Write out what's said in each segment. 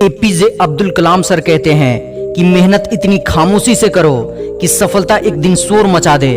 APJ Abdul Kalam sir कहते हैं कि मेहनत इतनी खामोशी से करो कि सफलता एक दिन शोर मचा दे।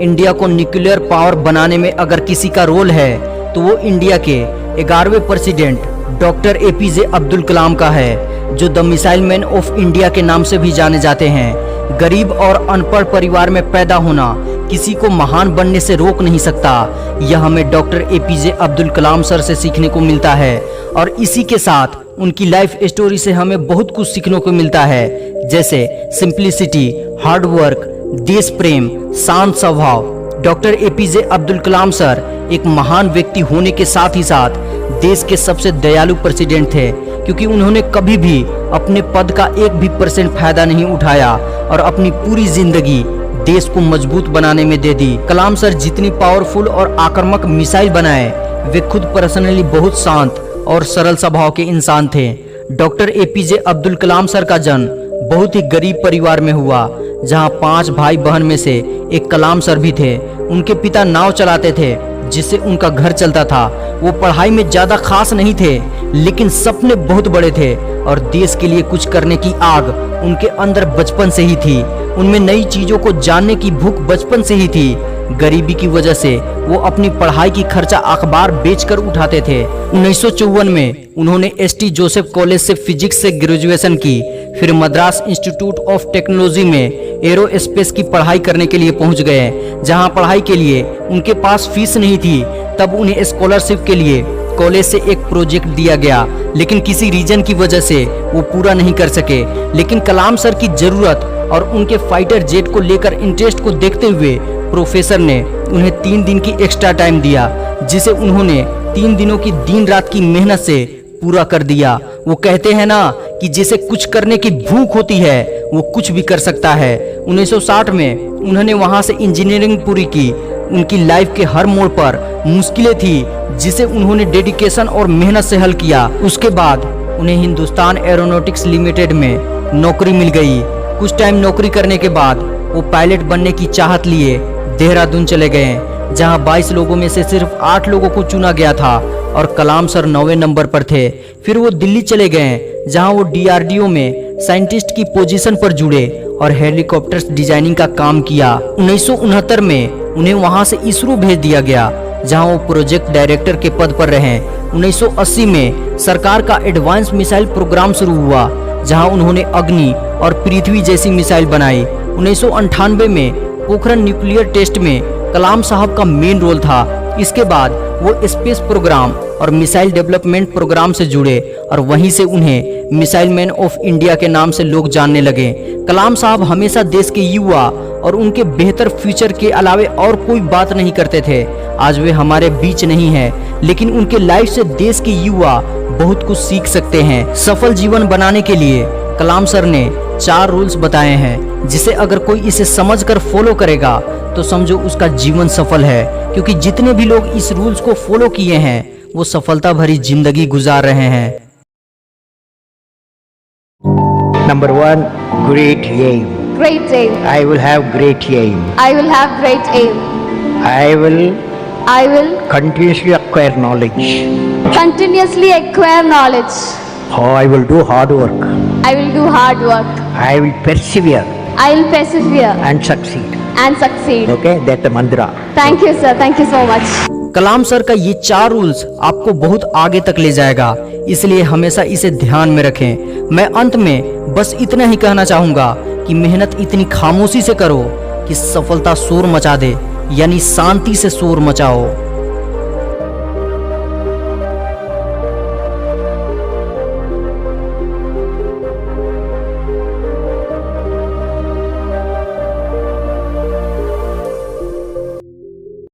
इंडिया को न्यूक्लियर पावर बनाने में अगर किसी का रोल है तो वो इंडिया के 11वें president doctor APJ Abdul Kalam का है, जो the missile man of India के नाम से भी जाने जाते हैं। गरीब और अनपढ़ परिवार में पैदा होना किसी को महान बनने से रोक नहीं सकता। यह हमें doctor APJ Abdul Kalam sir से सीखने को मिलता है और इसी के साथ उनकी लाइफ स्टोरी से हमें बहुत कुछ सीखने को मिलता है, जैसे सिंप्लिसिटी, हार्ड वर्क, देश प्रेम, शांत स्वभाव। Doctor APJ Abdul Kalam sir एक महान व्यक्ति होने के साथ ही साथ देश के सबसे दयालु प्रेसिडेंट थे, क्योंकि उन्होंने कभी भी अपने पद का 1% फायदा नहीं उठाया और अपनी पूरी जिंदगी देश को मजबूत बनाने में दे दी। कलाम सर जितनी पावरफुल और आक्रामक मिसाइल बनाए, वे खुद पर्सनली बहुत शांत और सरल स्वभाव के इंसान थे। Doctor APJ Abdul Kalam sir का जन्म बहुत ही गरीब परिवार में हुआ, जहां 5 भाई बहन में से एक कलाम सर भी थे। उनके पिता नाव चलाते थे जिससे उनका घर चलता था। वो पढ़ाई में ज्यादा खास नहीं थे, लेकिन सपने बहुत बड़े थे और देश के लिए कुछ करने की आग उनके अंदर बचपन से ही थी। उनमें नई चीजों को जानने की भूख बचपन से ही थी। गरीबी की वजह से वो अपनी पढ़ाई की खर्चा अखबार बेचकर उठाते थे। 1954 में उन्होंने एसटी जोसेफ कॉलेज से फिजिक्स से ग्रेजुएशन की, फिर मद्रास इंस्टीट्यूट ऑफ टेक्नोलॉजी में एरोस्पेस की पढ़ाई करने के लिए पहुंच गए, जहां पढ़ाई के लिए उनके पास फीस नहीं थी। तब उन्हें स्कॉलरशिप के लिए कॉलेज से एक प्रोजेक्ट दिया गया, लेकिन किसी रीजन की वजह से वो पूरा नहीं कर सके। लेकिन कलाम सर की जरूरत और उनके फाइटर जेट को लेकर इंटरेस्ट को देखते हुए प्रोफेसर ने उन्हें 3 दिन की एक्स्ट्रा टाइम दिया, जिसे उन्होंने 3 दिनों की दिन रात की मेहनत से पूरा कर दिया। वो कहते हैं ना कि जिसे कुछ करने की भूख होती है वो कुछ भी कर सकता है। 1960 में उन्होंने वहां से इंजीनियरिंग पूरी की। उनकी लाइफ के हर मोड़ पर मुश्किलें थी, जिसे उन्होंने डेडिकेशन और मेहनत से हल किया। उसके बाद उन्हें हिंदुस्तान एरोनॉटिक्स लिमिटेड में नौकरी मिल गई। कुछ टाइम नौकरी करने के बाद वो पायलट बनने की चाहत लिए देहरादून चले गए, जहां 22 लोगों में से सिर्फ 8 लोगों को चुना गया था और कलाम सर 9वें नंबर पर थे। फिर वो दिल्ली चले गए, जहां वो डीआरडीओ में साइंटिस्ट की पोजीशन पर जुड़े और हेलीकॉप्टर्स डिजाइनिंग का काम किया। 1969 में उन्हें वहां से इसरो भेज दिया गया, जहां वो प्रोजेक्ट डायरेक्टर के पद पर रहे। 1980 में सरकार का एडवांस मिसाइल प्रोग्राम शुरू हुआ, जहां उन्होंने अग्नि और पृथ्वी जैसी मिसाइल बनाई। 1998 में पोखरण न्यूक्लियर टेस्ट में कलाम साहब का मेन रोल था। इसके बाद वो स्पेस प्रोग्राम और मिसाइल डेवलपमेंट प्रोग्राम से जुड़े और वहीं से उन्हें मिसाइल मैन ऑफ इंडिया के नाम से लोग जानने लगे। कलाम साहब हमेशा देश के युवा और उनके बेहतर फ्यूचर के अलावे और कोई बात नहीं करते थे। आज वे हमारे बीच नहीं है, लेकिन उनके लाइफ से देश के युवा बहुत कुछ सीख सकते हैं। सफल जीवन बनाने के लिए कलाम सर ने 4 रूल्स बताए हैं, जिसे अगर कोई इसे समझकर फॉलो करेगा तो समझो उसका जीवन सफल है, क्योंकि जितने भी लोग इस रूल्स को फॉलो किए हैं वो सफलता भरी जिंदगी गुजार रहे हैं। Number 1, great aim. Great aim. I will have great aim. I will have great aim. I will continuously acquire knowledge. I will do hard work. I will do hard work. I will persevere I will persevere and succeed. and succeed. Okay, that's the mantra. Thank you, sir. Thank you so much. Kalam sir का ये 4 rules आपको बहुत आगे तक ले जाएगा, इसलिए हमेशा इसे ध्यान में रखें। मैं अंत में बस इतना ही कहना चाहूंगा कि मेहनत इतनी खामोशी से करो कि सफलता शोर मचा दे, यानी शांति से शोर मचाओ।